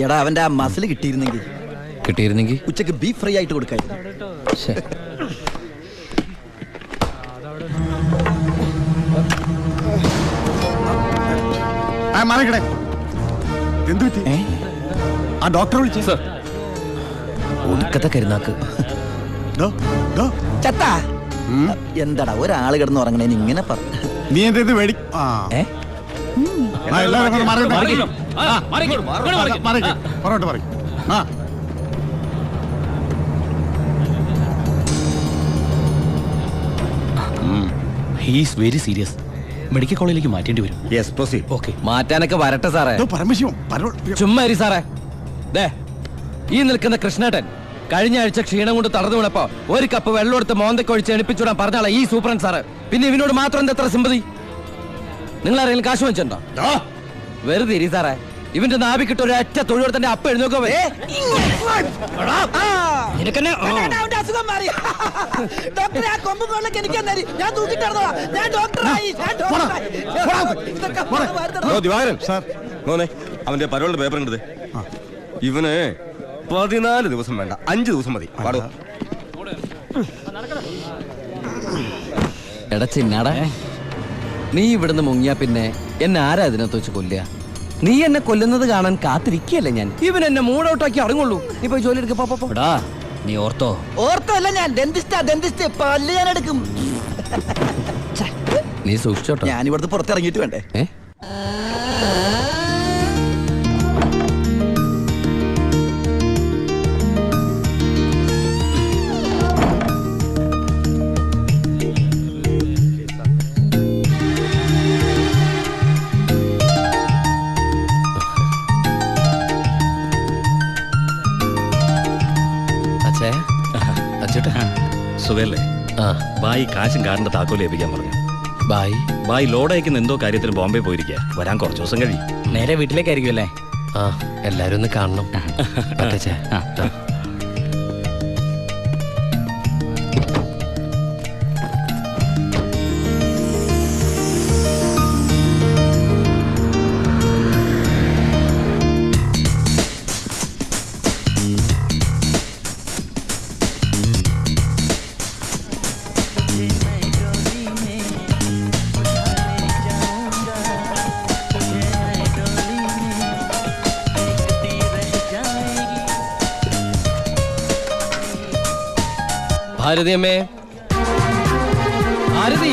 എടാ അവന്റെ ആ മസിൽ കിട്ടിയിരുന്നെങ്കിൽ ഉച്ചക്ക് ബീഫ് ഫ്രൈ ആയിട്ട് കൊടുക്കായിരുന്നു. ആ ഡോക്ടറെ വിളിച്ചു. ഒടുക്കത്തെ കരുനാക്ക്. എന്താടാ ഒരാള് കിടന്ന് ഉറങ്ങണേന് ഇങ്ങനെ പറഞ്ഞു. നീ എന്തേത് വേടി? He's very serious. മെഡിക്കൽ കോളേജിലേക്ക് മാറ്റേണ്ടി വരും. മാറ്റാനൊക്കെ വരട്ടെ സാറേ. ചുമ്മാ സാറേ. ഈ നിൽക്കുന്ന കൃഷ്ണേട്ടൻ കഴിഞ്ഞ ആഴ്ച ക്ഷീണം കൊണ്ട് തളർന്നു വീണപ്പോ ഒരു കപ്പ് വെള്ളം എടുത്ത് മോന്തക്കൊഴിച്ച് എണിപ്പിച്ചുവിടാൻ പറഞ്ഞാളെ ഈ സൂപ്രണ്ട് സാറ്. പിന്നെ ഇവനോട് മാത്രം എന്താ എത്ര സിമ്പതി? നിങ്ങൾ ആരെങ്കിലും കാശ് വെച്ചിട്ടുണ്ടോ? വെറുതെ ഇരി സാറേ. ഇവന്റെ നാവിക്കിട്ട് ഒരു അറ്റ തൊഴിലോടത്തിന്റെ അപ്പ എഴുന്നോക്കോ. അവന്റെ പരോളുടെ പേപ്പർ ഉണ്ട്. ഇവന് 14 ദിവസം വേണ്ട, 5 ദിവസം മതി. എടാ ചിന്നാടാ, നീ ഇവിടുന്ന് മുങ്ങിയാ പിന്നെ എന്നെ ആരാ ഇതിനകത്ത് വെച്ച് കൊല്ലുക? നീ എന്നെ കൊല്ലുന്നത് കാണാൻ കാത്തിരിക്കല്ലേ ഞാൻ. ഇവൻ എന്നെ മൂടൗട്ടാക്കി അടങ്ങുള്ളൂ. നീ പോയി ജോലി എടുക്കടാ. നീ ഓർത്തോ അല്ല, ഞാൻ ഡെന്റിസ്റ്റ് പല്ല് ഞാൻ എടുക്കും. നീ സൂക്ഷിച്ചോട്ടോ. ഞാൻ ഇവിടുന്ന് പുറത്തിറങ്ങിയിട്ട് വേണ്ടേ? സുഖല്ലേ? ബായി കാശും കാറിന്റെ താക്കോല് ഏൽപ്പിക്കാൻ പറഞ്ഞു. ബായി ലോഡ് അയക്കുന്ന എന്തോ കാര്യത്തിന് ബോംബെ പോയിരിക്കുക. വരാൻ കുറച്ച് ദിവസം കഴിയും. നേരെ വീട്ടിലേക്കായിരിക്കും അല്ലേ? എല്ലാരും ഒന്ന് കാണണം. ഭാരതി അമ്മേ, ഭാരതി.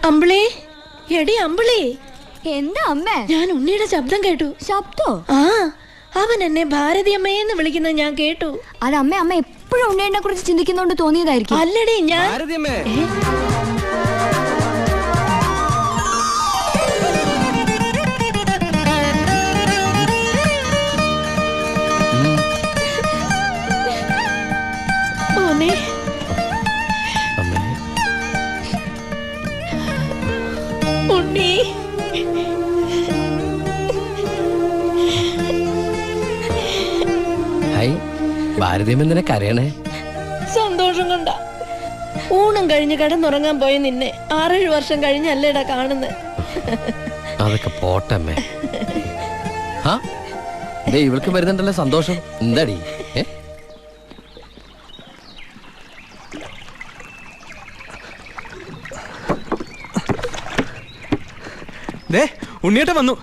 അമ്പിളി, എടി അമ്പിളി. എന്താ അമ്മ? ഞാൻ ഉണ്ണിയുടെ ശബ്ദം കേട്ടു. ശബ്ദോ? അവൻ എന്നെ ഭാരതി അമ്മയെന്ന് വിളിക്കുന്നത് ഞാൻ കേട്ടു. അത് അമ്മ എപ്പോഴും ഉണ്ണിയെ കുറിച്ച് ചിന്തിക്കുന്നോണ്ട് തോന്നിയതായിരിക്കും. അല്ലടി, ഞാൻ ഭാരതി അമ്മേ. ഉണ്ണി, ഭാരതീയം എന്തിനാ കരയണേ? സന്തോഷം കൊണ്ട. ഊണും കഴിഞ്ഞ് കിടന്നുറങ്ങാൻ പോയ നിന്നെ 6-7 വർഷം കഴിഞ്ഞല്ലേടാ കാണുന്നത്. അതൊക്കെ പോട്ടമ്മേ. ഇവൾക്ക് വരുന്നുണ്ടല്ലോ സന്തോഷം. എന്താടി? ഉണ്ണിയേട്ടൻ വന്നു.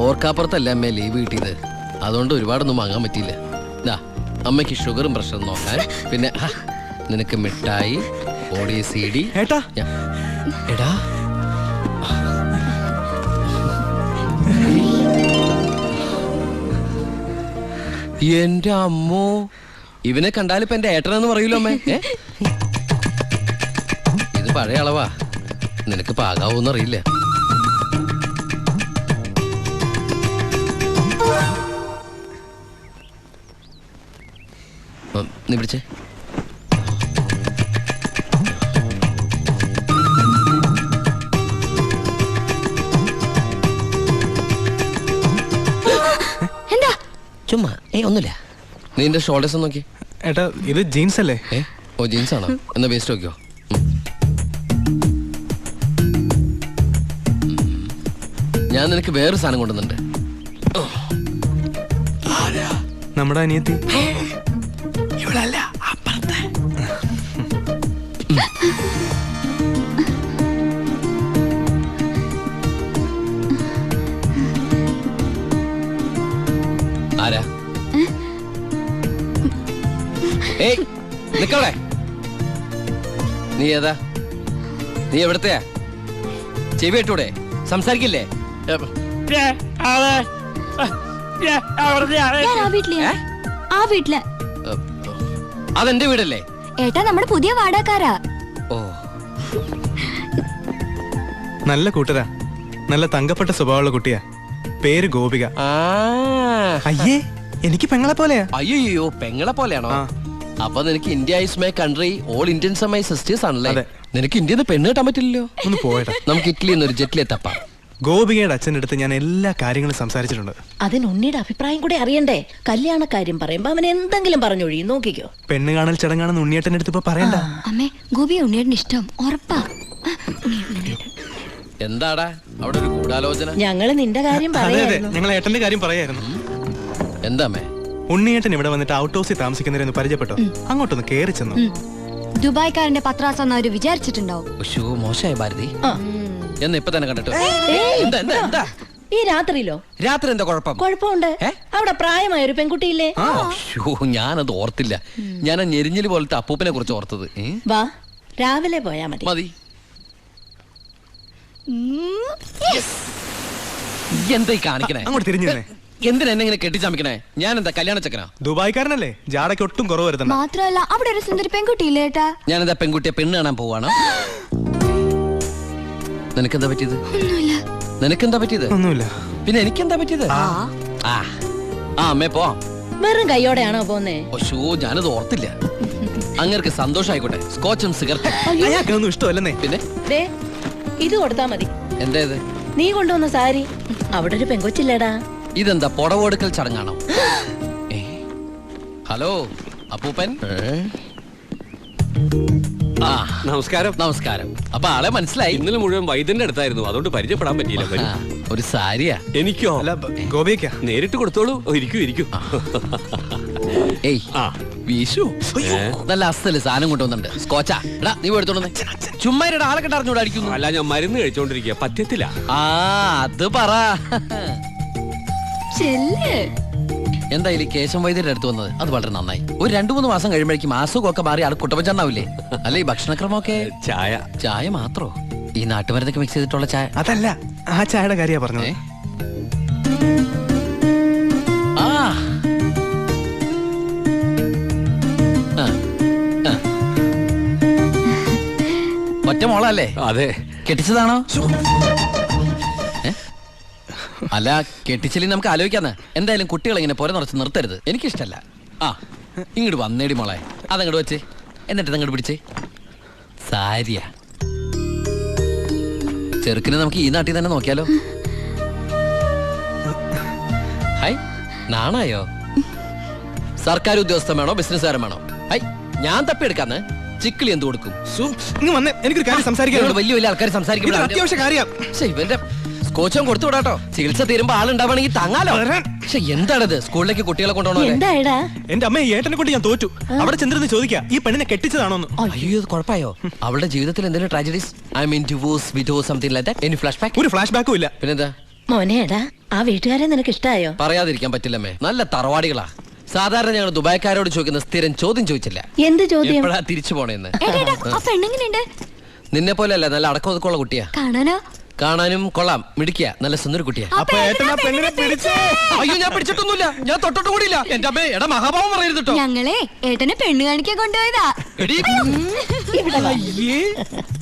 ഓർക്കാപ്പുറത്തല്ല അമ്മ ലീവ് കിട്ടിയത്. അതുകൊണ്ട് ഒരുപാടൊന്നും വാങ്ങാൻ പറ്റിയില്ല. അമ്മയ്ക്ക് ഷുഗറും പ്രഷറും നോക്കാൻ, പിന്നെ നിനക്ക് മിഠായി, ഓഡിയോ CD. എടാ, എന്റെ അമ്മോ, ഇവനെ കണ്ടാലിപ്പോ എന്റെ ഏട്ടനെന്ന് പറയൂലോ അമ്മേ. ഇത് പഴയ അളവാ, നിനക്ക് പാകാവൂന്നറിയില്ല. നീ പിടിച്ചേ. ചുമ്മാ ഒന്നുമില്ല. നീ എന്റെ ഷോൾഡേഴ്സ് നോക്കി. ഏട്ടാ ഇത് ജീൻസ് അല്ലേ? ഓ ജീൻസ് ആണോ? എന്നാ വേസ്റ്റ് നോക്കിയോ. ഞാൻ നിനക്ക് വേറൊരു സാധനം കൊണ്ടുവന്നുണ്ട്. നമ്മുടെ അനിയത്തി. ഇവളല്ല, അപ്പുറത്തെ. ആരാ? ഏയ് നിക്കവിടെ. നീ ഏതാ? നീ എവിടത്തെയാ? ചെവി ഇട്ടൂടെ? സംസാരിക്കില്ലേ? ഞാൻ ആ വീട്ടിലെയാ. ആ വീട്ടില്. അതെന്റെ വീടല്ലേ? ഏട്ടാ നമ്മുടെ പുതിയ വാടകക്കാരാ. ഓ നല്ല കൂട്ടരാ, നല്ല തങ്കപ്പെട്ട സ്വഭാവമുള്ള കുട്ടിയാ. പേര് ഗോപിക. അയ്യേ എനിക്ക് പെങ്ങളെ പോലെയാ. അയ്യോ പെങ്ങളെ പോലെയാണോ? അപ്പൊ നിനക്ക് India is my country, all Indians are my sisters ആണല്ലേ? നിനക്ക് ഇന്ത്യന്ന് പെണ്ണ് കിട്ടാൻ പറ്റില്ലല്ലോ. ഒന്ന് പോയട്ടെ. നമുക്ക് ഇറ്റലിയിൽ നിന്ന് ഒരു ജെറ്റിലെ തപ്പാം. ഗോപികയുടെ അച്ഛൻ്റെ അടുത്ത് ഞാൻ എല്ലാ കാര്യങ്ങളും സംസാരിച്ചിട്ടുണ്ട്. അതിന് ഉണ്ണിയുടെ അഭിപ്രായം കൂടെ അറിയണ്ടേ? കല്യാണ കാര്യം പറയുമ്പോ അവൻ എന്തെങ്കിലും പറഞ്ഞൊഴിയും. നോക്കിക്കോ. പെണ്ണ് കാണൽ ചടങ്ങാണെന്ന് ഉണ്ണിയേട്ടൻ്റെ അടുത്ത് ഇപ്പൊ പറയണ്ട. അമ്മേ ഗോപിയെ ഉണ്ണിയേട്ടന് ഇഷ്ടം ഉറപ്പാ. എന്താടാ അവിടെ ഒരു ഗൂഢാലോചന? ഞങ്ങള് നിന്റെ കാര്യം അതെ അതെ, പറയായിരുന്നു. ഞങ്ങൾ ഏട്ടന്റെ കാര്യം പറയായിരുന്നു. എന്താമേ? ഉണ്ണിയേട്ടൻ ഇവിടെ വന്നിട്ട് ഔട്ട് ഹൗസിൽ താമസിക്കുന്നവരെന്ന് പരിചയപ്പെട്ടോ. അങ്ങോട്ടൊന്ന് കേറി ചെന്നു. ദുബായ്ക്കാരന്റെ പത്രാസെന്ന് അവര് വിചാരിച്ചിട്ടുണ്ടാവും. മോശമായ ഭാരതി. എന്ന് ഇപ്പൊ തന്നെ കണ്ടിട്ട്. ഏയ്, എന്താ ഈ രാത്രിയിലോ? രാത്രി എന്താ കുഴപ്പം? കുഴപ്പമുണ്ട്. അവിടെ പ്രായമായ ഒരു പെൺകുട്ടിയില്ലേ? ഞാനത് ഓർത്തില്ല. ഞാൻ ആ ഞെരിഞ്ഞില് പോലത്തെ അപ്പൂപ്പനെ കുറിച്ച് ഓർത്തത്. വാ, രാവിലെ പോയാ മതി. മതി. എന്താ ഈ കാണിക്കണേ? അങ്ങോട്ട് തിരിഞ്ഞേ. എന്തിനാ എന്നെ ഇങ്ങനെ കെട്ടിച്ചമിക്കണേ? ഞാൻ എന്താ കല്യാണ ചക്കനാ? ദുബായ്ക്കാരനല്ലേ, ജാടയ്ക്ക് ഒട്ടും കുറവ് വരുത്തണ്ട. മാത്രമല്ല അവിടെ ഒരു സുന്ദരി പെൺകുട്ടിയില്ലേ ഏട്ടാ? ഞാൻ എന്താ പെൺകുട്ടിയെ പെണ്ണ് കാണാൻ പോവാണ്? നിനക്കെന്താ പറ്റിയത്? നിനക്കെന്താ പറ്റിയത്? ഒന്നുമില്ല. പിന്നെ എനിക്കെന്താ പറ്റിയത്? അമ്മേ പോ. വെറും കൈയോടെയാണോ പോന്നേ? ഞാനത് ഓർത്തില്ല. അങ്ങേർക്ക് സന്തോഷായിക്കോട്ടെ. സ്കോച്ചും സിഗരറ്റും. അയാൾക്കൊന്നും ഇഷ്ടമല്ലെന്നേ. പിന്നെ ദേ, ഇത് കൊടുത്താ മതി. എന്താ ഇത്? നീ കൊണ്ടുവന്ന സാരി. അവിടെ ഒരു പെങ്കൊച്ചില്ലേടാ. ഇതെന്താ പുടവെടുക്കൽ ചടങ്ങാണോ? ഹലോ അപ്പൂപ്പൻ. നമസ്കാരം. നമസ്കാരം. അപ്പൊ ആളെ മനസ്സിലായി? ഇന്നലെ മുഴുവൻ വൈദ്യന്റെ അടുത്തായിരുന്നു, അതുകൊണ്ട് പരിചയപ്പെടാൻ പറ്റിയില്ല. ഒരു സാരിയാ? എനിക്കോ? അല്ല ഗോപിക്കാ. നേരിട്ട് കൊടുത്തോളൂ. ഇരിക്കൂ. ഏയ് വീശു. നല്ല അസ്ഥല് സാധനം കൊണ്ടുവന്നുണ്ട്. സ്കോച്ചാ. എടാ നീ എടുത്തോണ്ടേ. ചുമ്മാ ആളെ കണ്ടറിഞ്ഞൂടെ അടിക്കുന്നു? അല്ല, ഞാൻ മരുന്ന് കഴിച്ചോണ്ടിരിക്കുക, പറ്റത്തില്ല. അത് പറ. എന്തായാലും കേശം വൈദ്യരുടെ അടുത്ത് വന്നത് അത് വളരെ നന്നായി. ഒരു 2-3 മാസം കഴിയുമ്പോഴേക്കും അസുഖമൊക്കെ മാറി ആൾ കുട്ടപ്പച്ചണ്ടാവില്ലേ? അല്ല ഈ ഭക്ഷണക്രമമൊക്കെ? ചായ മാത്രോ? ഈ നാട്ടുമരുന്നൊക്കെ മിക്സ് ചെയ്തിട്ടുള്ള ചായ? അതല്ല, ആ ചായയുടെ കാര്യ പറഞ്ഞത്. ഒറ്റ മോളല്ലേ? അതെ. കെട്ടിച്ചതാണോ? അല്ല കെട്ടിച്ചില്ലേ നമുക്ക് ആലോചിക്കാന്ന്. എന്തായാലും കുട്ടികളെ ഇങ്ങനെ പുര നിറച്ച് നിർത്തരുത്, എനിക്കിഷ്ടല്ല. ഇങ്ങോട്ട് വന്നേടി മോളെ. അതങ്ങോട്ട് വെച്ചേ, എന്നിട്ട് അങ്ങോട്ട് പിടിച്ചേ. സാരിയാ. ചെറുക്കിനെ നമുക്ക് ഈ നാട്ടിൽ തന്നെ നോക്കിയാലോ? ഹൈ, നാണായോ? സർക്കാർ ഉദ്യോഗസ്ഥൻ വേണോ ബിസിനസ്സുകാരൻ വേണോ? ഹൈ, ഞാൻ തപ്പിയെടുക്കാന്ന്. ചിക്കിളി എന്ത് കൊടുക്കും? എനിക്കൊരു കാര്യം സംസാരിക്കാൻ. വലിയ വലിയ ആൾക്കാർ സംസാരിക്കുമ്പോൾ അത്യാവശ്യ കാര്യം. ഇവന്റെ സ്കോച്ചും കൊടുത്തു വിടാട്ടോ. ചികിത്സ തീരുമ്പോ ആളുണ്ടാവണമെങ്കിൽ താങ്ങാലോ. പക്ഷെ എന്താണിത്? സ്കൂളിലേക്ക് കുട്ടികളെ കൊണ്ടുപോകണോ? എന്താടാ? എന്റെ അമ്മ ഏട്ടനെ കൊണ്ട് ഞാൻ തോറ്റു. അവിടെ ചെന്നിരുന്ന് ചോദിക്കാ ഈ പെണ്ണിനെ കെട്ടിച്ചതാണോന്ന്. അയ്യോ കുഴപ്പമായോ? അവളുടെ ജീവിതത്തിൽ എന്തെങ്കിലും tragedies? I mean divorce, widows, something like that? Any flash back? ഒരു ഫ്ലാഷ് ബാക്കും ഇല്ല. പിന്നെന്താ? മോനേടാ, ആ വീട്ടുകാരെ നിനക്ക് ഇഷ്ടായോ? പറയാതിരിക്കാൻ പറ്റില്ലമ്മേ, നല്ല തറവാടികളാ. സാധാരണ ഞങ്ങൾ ദുബായ്ക്കാരോട് ചോദിക്കുന്ന സ്ഥിരം ചോദ്യം ചോദിച്ചില്ല. എന്ത് ചോദ്യം? എപ്പോഴാ തിരിച്ചു പോണേന്ന്. നിന്നെ പോലെ അല്ല, നല്ല അടക്കം ഒതുക്കമുള്ള കുട്ടിയാ. കാണാനും കൊള്ളാം, മിടിക്കുക, നല്ല സുന്ദര കുട്ടിയാ. അയ്യോ ഞാൻ പിടിച്ചിട്ടൊന്നുമില്ല, ഞാൻ തൊട്ടിട്ട് കൂടിയില്ല. എന്റെ അമ്മേ, എടാ മഹാഭാവം പറയരുത് കേട്ടോ. ഞങ്ങളെ ഏട്ടനെ പെണ്ണ് കാണിക്കാൻ കൊണ്ടുപോയതാ.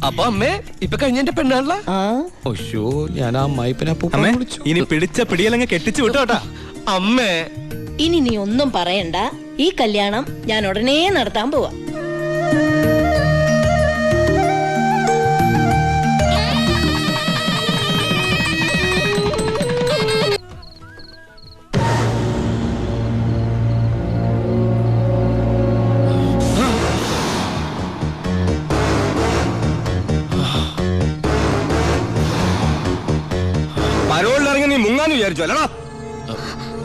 അപ്പൊ അമ്മേ ഇപ്പൊ കഴിഞ്ഞ എന്റെ പെണ്ണാണല്ല. ഞാൻ ആ അമ്മായിപ്പനെ ഇനി പിടിച്ച പിടിയലങ്ങ് കെട്ടിച്ചു വിട്ടോട്ടാ. അമ്മേ ഇനി നീ ഒന്നും പറയണ്ട. ഈ കല്യാണം ഞാൻ ഉടനെ നടത്താൻ പോവാ. വിചാരിച്ചു അല്ലടാ?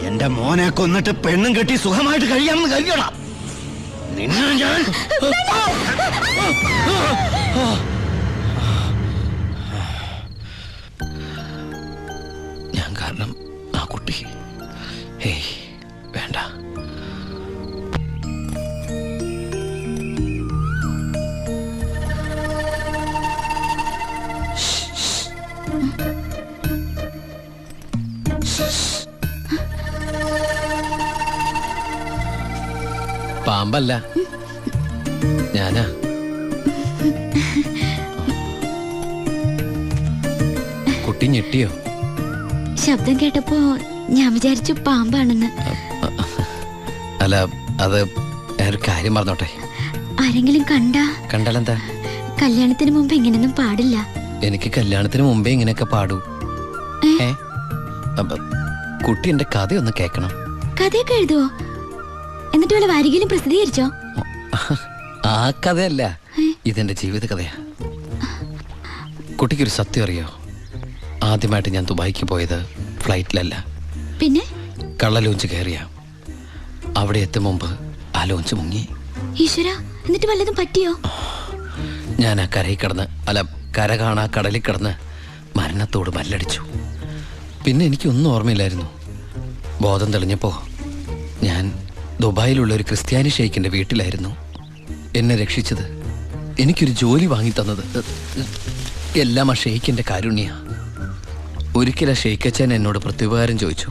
എന്റെ മോനെ കൊന്നിട്ട് പെണ്ണും കെട്ടി സുഖമായിട്ട് കഴിയാമെന്ന് കരുതിയോടാ നിന്നെ ഞാൻ ഞാൻ കാരണം ആ കുട്ടി ഹേയ് വേണ്ട. പാമ്പല്ല, ഞാനാ. കുട്ടി ഞെട്ടിയോ? ശബ്ദം കേട്ടപ്പോ ഞാൻ വിചാരിച്ചു പാമ്പാണെന്ന്. അല്ല, അത് ഒരു കാര്യം പറഞ്ഞോട്ടെ. ആരെങ്കിലും കണ്ടാലെന്താ? കല്യാണത്തിന് മുമ്പ് ഇങ്ങനെയൊന്നും പാടില്ല. എനിക്ക് കല്യാണത്തിന് മുമ്പേ ഇങ്ങനെയൊക്കെ പാടൂ. അപ്പൊ കുട്ടി എന്റെ കഥയൊന്ന് കേക്കണം. കഥയൊക്കെ എഴുതുവോ? എന്നിട്ട് വല്ല വാരികയിലും പ്രസിദ്ധീകരിച്ചോ? ആ കഥയല്ല, ഇതെന്റെ ജീവിത കഥയാ. കുട്ടിക്കൊരു സത്യം അറിയോ? ആദ്യമായിട്ട് ഞാൻ ദുബായിക്ക് പോയത് ഫ്ലൈറ്റിലല്ല, പിന്നെ കള്ള ലോഞ്ച് കയറിയ. അവിടെ എത്തും മുമ്പ് ആ ലോഞ്ച് മുങ്ങി. ഈശ്വര, എന്നിട്ട് വല്ലതും പറ്റിയോ? ഞാൻ ആ കരയിൽ കിടന്ന്, അല്ല കര കാണാ കടലിൽ കിടന്ന് മരണത്തോട് മല്ലടിച്ചു. പിന്നെ എനിക്കൊന്നും ഓർമ്മയില്ലായിരുന്നു. ബോധം തെളിഞ്ഞപ്പോ ഞാൻ ദുബായിലുള്ള ഒരു ക്രിസ്ത്യാനി ഷെയ്ഖിന്റെ വീട്ടിലായിരുന്നു. എന്നെ രക്ഷിച്ചത്, എനിക്കൊരു ജോലി വാങ്ങി തന്നത് എല്ലാം ആ ഷെയ്ഖിന്റെ കാരുണ്യ. ഒരിക്കലും ഷെയ്ഖച്ചൻ എന്നോട് പ്രത്യുപകാരം ചോദിച്ചു.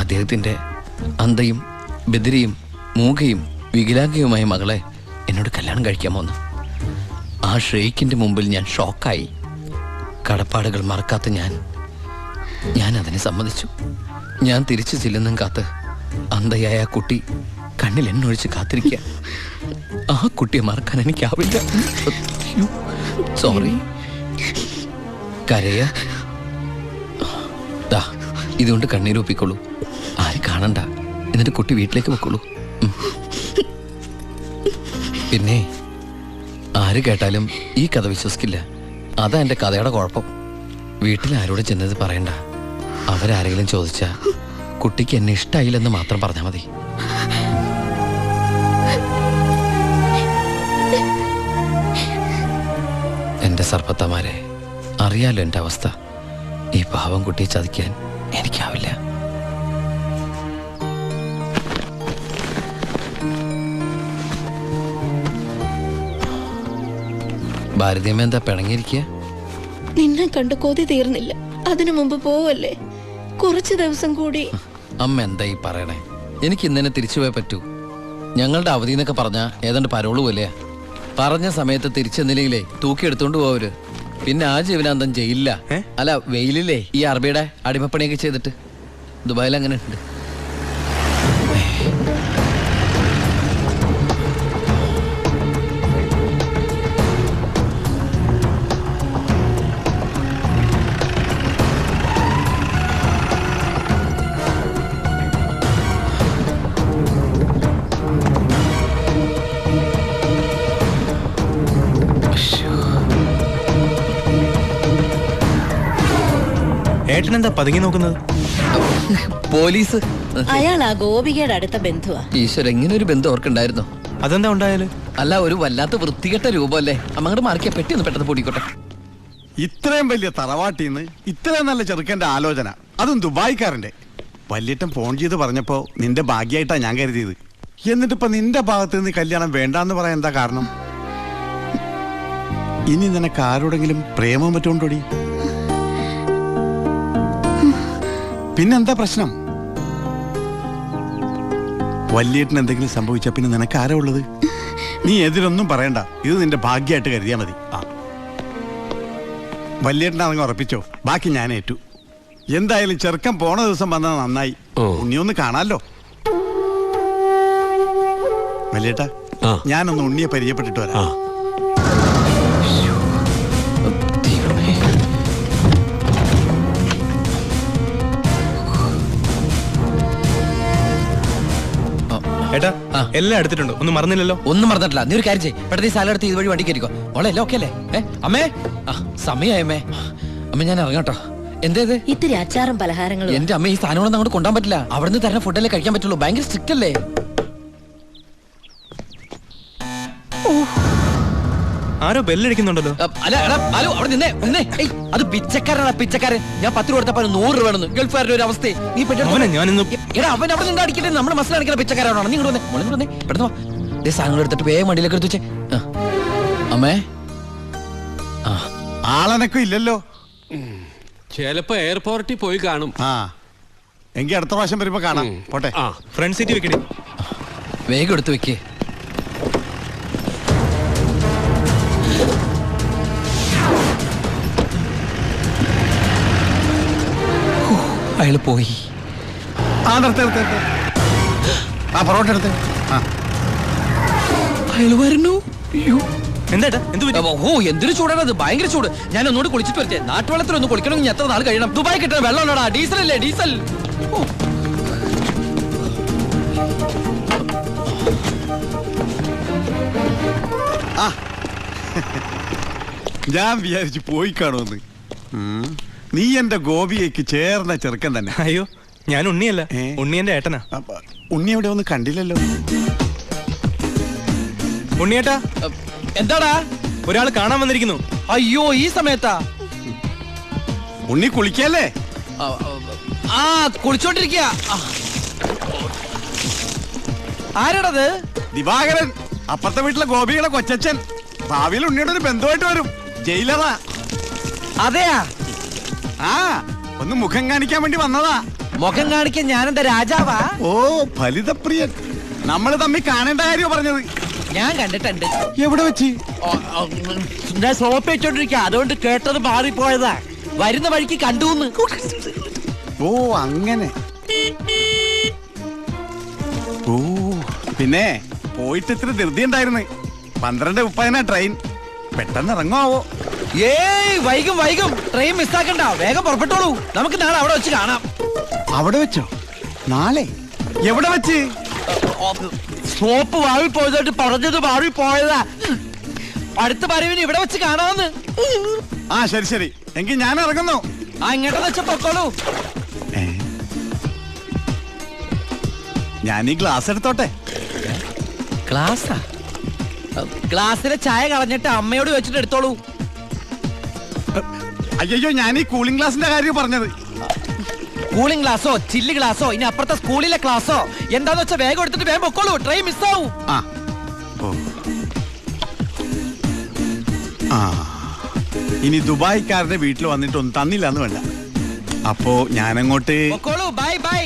അദ്ദേഹത്തിന്റെ അന്ധയും ബദിരിയും മൂകയും വികലാംഗയുമായ മകളെ എന്നോട് കല്യാണം കഴിക്കാമോന്ന്. ആ ഷെയ്ഖിന്റെ മുമ്പിൽ ഞാൻ ഷോക്കായി. കടപ്പാടുകൾ മറക്കാത്ത ഞാൻ അതിനെ സമ്മതിച്ചു. ഞാൻ തിരിച്ചു ചെല്ലുന്നും കാത്ത് അന്ധയായ ആ കുട്ടി കണ്ണിൽ എണ്ണൊഴിച്ച് കാത്തിരിക്കുക. ആ കുട്ടിയെ മറക്കാൻ എനിക്കാവില്ല. സോറി. കരയ ഇതുകൊണ്ട് കണ്ണീരൊപ്പിക്കോളൂ. ആരും കാണണ്ട. എന്നിട്ട് കുട്ടി വീട്ടിലേക്ക് വെക്കോളൂ. പിന്നെ ആര് കേട്ടാലും ഈ കഥ വിശ്വസിക്കില്ല. അതാ എൻ്റെ കഥയുടെ കുഴപ്പം. വീട്ടിൽ ആരോട് ചെന്നത് പറയണ്ട. അവരാരെങ്കിലും ചോദിച്ചാ കുട്ടിക്ക് എന്നെ ഇഷ്ടായില്ലെന്ന് മാത്രം പറഞ്ഞാൽ മതി. എൻ്റെ സർപ്പത്തമാരെ, അറിയാലോ എൻ്റെ അവസ്ഥ. ഈ പാവം കുട്ടിയെ ചതിക്കാൻ എനിക്കാവില്ല. ഭാരതീയമ്മ എന്താ പിണങ്ങിയിരിക്കുക? നിന്നെ കണ്ട് കൊതി തീർന്നില്ല. അതിനു മുമ്പ് പോവല്ലേ? കുറച്ചു ദിവസം കൂടി. അമ്മ എന്താ ഈ പറയണേ? എനിക്ക് ഇന്നെ തിരിച്ചു പോയേ പറ്റൂ. ഞങ്ങളുടെ അവധി എന്നൊക്കെ പറഞ്ഞാ ഏതാണ്ട് പരോള് പോലെയാ. പറഞ്ഞ സമയത്ത് തിരിച്ചെന്നില്ലെങ്കിലേ തൂക്കിയെടുത്തോണ്ട് പോവര്. പിന്നെ ആ ജീവനാന്തം ജയിലില്ല. അല്ല, വെയിലില്ലേ ഈ അറബിയുടെ അടിമപ്പണിയൊക്കെ ചെയ്തിട്ട്. ദുബായിൽ അങ്ങനെ ഉണ്ട്. ഏട്ടനെന്താ പതുങ്ങി നോക്കുന്നത്? പോലീസ്. അയാൾ ആ ഗോപികയുടെ അടുത്ത ബന്ധുവാ. ഈശ്വര, ഇങ്ങനെ ഒരു ബന്ധം ഓർക്കുണ്ടായിരുന്നു. അതെന്താ ഉണ്ടായാല്? അല്ല, ഒരു വല്ലാത്ത വൃത്തികെട്ട രൂപമല്ലേ. അമ്മങ്ങോട്ട് മാറിക്കാ. പെട്ടി ഒന്ന് പെട്ടെന്ന് പൊടിക്കോട്ടെ. ഇത്രയും വലിയ തറവാട്ടിന്ന് ഇത്രയും നല്ല ചെറുക്കന്റെ ആലോചന, അതും ദുബായിക്കാരന്റെ. വല്യേട്ടൻ ഫോൺ ചെയ്ത് പറഞ്ഞപ്പോ നിന്റെ ഭാഗ്യമായിട്ടാ ഞാൻ കരുതിയത്. എന്നിട്ടിപ്പോ നിന്റെ ഭാഗത്ത് നിന്ന് കല്യാണം വേണ്ടാന്ന് പറയാൻ എന്താ കാരണം? ഇനി നിനക്ക് ആരോടെങ്കിലും പ്രേമം പറ്റുകൊണ്ടോടി? പിന്നെന്താ പ്രശ്നം? വല്യേട്ടന് എന്തെങ്കിലും സംഭവിച്ച പിന്നെ നിനക്ക് ആരാ ഉള്ളത്? നീ എതിരൊന്നും പറയണ്ട. ഇത് നിന്റെ ഭാഗ്യമായിട്ട് കരുതിയാ മതി. വല്യേട്ടനാണെങ്കിൽ ഉറപ്പിച്ചോ, ബാക്കി ഞാൻ ഏറ്റു. എന്തായാലും ചെറുക്കൻ പോണ ദിവസം വന്നത് നന്നായി. ഉണ്ണിയൊന്ന് കാണാലോ. വല്യേട്ടാ, ഞാനൊന്ന് ഉണ്ണിയെ പരിചയപ്പെട്ടിട്ട് വരാം. ഏട്ടാ, എല്ലാം എടുത്തിട്ടുണ്ട്. ഒന്നും മറന്നില്ലല്ലോ? ഒന്നും മറന്നിട്ടില്ല. നീ ഒരു കാര്യം ചെയ്യ്, പെട്ടെന്ന് ഈ സ്ഥലം എടുത്ത് ഇതുവഴി വണ്ടി കയറിക്കോ. ഓളെ എല്ലാം ഓക്കെ അല്ലേ? അമ്മേ, സമയമായമ്മേ. അമ്മ ഞാൻ ഇറങ്ങട്ടോ. എന്തേത് ഇത്തിരി അച്ചാറും പലഹാരങ്ങളും. എന്റെ അമ്മ ഈ സാധനങ്ങളൊന്നും അങ്ങോട്ട് കൊണ്ടാൻ പറ്റില്ല. അവിടുന്ന് തരുന്ന ഫുഡല്ലേ കഴിക്കാൻ പറ്റുള്ളൂ. ഭയങ്കര സ്ട്രിക്റ്റ് അല്ലേ? ആരോ ബെല്ലടിക്കുന്നുണ്ടല്ലോ. അല്ല എടാ ഹലോ അവിടെ നിന്നേ നിന്നേ. അത് പിച്ചക്കാരനാ പിച്ചക്കാരൻ. ഞാൻ 10 രൂപ കൊടുത്തപ്പോ 100 രൂപ വേണമെന്ന്. ഗൾഫുകാരുടെ ഒരു അവസ്ഥ നീ അവനെ ഞാനിന്ന് എടാ അവൻ അവിടെ നിന്ന് അടിക്കട്ടെ. നമ്മുടെ മനസ്സിൽ അടിക്കുന്ന പിച്ചക്കാരാണോ? നിങ്ങൾ വന്നേ മോളിൽ വന്നേ പെട്ടെന്ന് വാ. ദേ സാധനങ്ങൾ എടുത്തിട്ട് വേഗം വണ്ടിയിലേക്ക് എടുത്ത് വെച്ചേ. അമ്മേ ആളനക്കം ഇല്ലല്ലോ. ചിലപ്പോ എയർപോർട്ടിൽ പോയി കാണും. ആ എങ്കി അടുത്ത പ്രാവശ്യം വരുമ്പോ കാണാം. പോട്ടെ. ഫ്രണ്ട് സീറ്റ് വെക്കണേ. വേഗം എടുത്ത് വെക്കേ. അയാള് പോയി. ആ നിർത്ത്. ആ പൊറോട്ട എടുത്ത്. ആ അയാള് വരുന്നു. എന്താ എന്ത് പറ്റി? ഓ എന്തൊരു ചൂടാണത്. ഭയങ്കര ചൂട്. ഞാൻ ഒന്നുകൂടി കുളിച്ചിട്ട് വരട്ടെ. നാട്ടുവെള്ളത്തിൽ ഒന്ന് കുളിക്കണമെങ്കിൽ എത്ര നാൾ കഴിയണം? ദുബായ് കിട്ടുന്ന വെള്ളമുള്ളടാ. ഡീസൽ അല്ലേ ഡീസൽ. ആ ഞാൻ വിചാരിച്ചു പോയി കാണുമെന്ന്. നീ എന്റെ ഗോപിയേക്ക് ചേർന്ന ചെറുക്കൻ തന്നെ. അയ്യോ ഞാൻ ഉണ്ണിയല്ല, ഉണ്ണി എന്റെ ഏട്ടനാ. ഉണ്ണി എവിടെ ഒന്നും കണ്ടില്ലല്ലോ. ഉണ്ണിയേട്ടാ എന്താടാ? ഒരാൾ കാണാൻ വന്നിരിക്കുന്നു. അയ്യോ ഈ സമയത്താ? ഉണ്ണി കുളിക്കല്ലേ? ആ കുളിച്ചോണ്ടിരിക്കുക. ആരാടത്? ദിവാകരൻ, അപ്പുറത്തെ വീട്ടിലെ ഗോപിയുടെ കൊച്ചച്ഛൻ. ഭാവിയിൽ ഉണ്ണിയുടെ ഒരു ബന്ധുവായിട്ട് വരും. ജയിലറാ. അതെയാ? ആ ഒന്ന് മുഖം കാണിക്കാൻ വേണ്ടി വന്നതാ. മുഖം കാണിക്കാൻ ഞാനെന്താ രാജാവാ? ഓ ഫലിതപ്രിയൻ. നമ്മൾ തമ്മിൽ കാണേണ്ട കാര്യം പറഞ്ഞത്. ഞാൻ കണ്ടിട്ടുണ്ട്. എവിടെ വെച്ച്? ഞാൻ സോപ്പ് വെച്ചോണ്ടിരിക്കുക. അതുകൊണ്ട് കേട്ടത് മാറിപ്പോയതാ. വരുന്ന വഴിക്ക് കണ്ടുന്ന്. ഓ അങ്ങനെ. ഓ പിന്നെ പോയിട്ട് ഇത്ര ധൃതി ഉണ്ടായിരുന്നു. 12:30 ട്രെയിൻ. പെട്ടെന്ന് ഇറങ്ങുമാവോ? ഏയ് വൈകും. ട്രെയിൻ മിസ്സാക്കണ്ട. വേഗം പുറപ്പെട്ടോളൂ. നമുക്ക് നാളെ അവിടെ വെച്ച് കാണാം. അവിടെ വെച്ചോ? നാളെ എവിടെ വെച്ച്? സോപ്പ് മാറിപ്പോയതായിട്ട് പറഞ്ഞത് മാറിപ്പോയതാ. അടുത്ത വരവിന് ഇവിടെ വെച്ച് കാണാമെന്ന്. ആ ശരി എങ്കിൽ ഞാൻ ഇറങ്ങുന്നു. ആ ഇങ്ങോട്ടെന്ന് വെച്ച പൊക്കോളൂ. ഞാൻ ഈ ഗ്ലാസ് എടുത്തോട്ടെ. ഗ്ലാസാ? ഗ്ലാസ്സിലെ ചായ കളഞ്ഞിട്ട് അമ്മയോട് വെച്ചിട്ട് എടുത്തോളൂ. അയ്യോ ഞാൻ ഈ കൂളിംഗ് ഗ്ലാസിന്റെ കാര്യം പറഞ്ഞത്. കൂളിംഗ് ഗ്ലാസോ ചില്ല് ഗ്ലാസോ ഇനി അപ്പുറത്തെ സ്കൂളിലെ ക്ലാസ്സോ എന്താന്ന് വെച്ചാൽ വേഗം എടുത്തിട്ട് വേഗം പൊക്കോളൂ. ട്രെയിൻ മിസ്സാവും. ഇനി ദുബായ്ക്കാരുടെ വീട്ടിൽ വന്നിട്ടൊന്നും തന്നില്ല എന്ന് വേണ്ട. അപ്പോ ഞാനങ്ങോട്ട് പൊക്കോളൂ. ബൈ.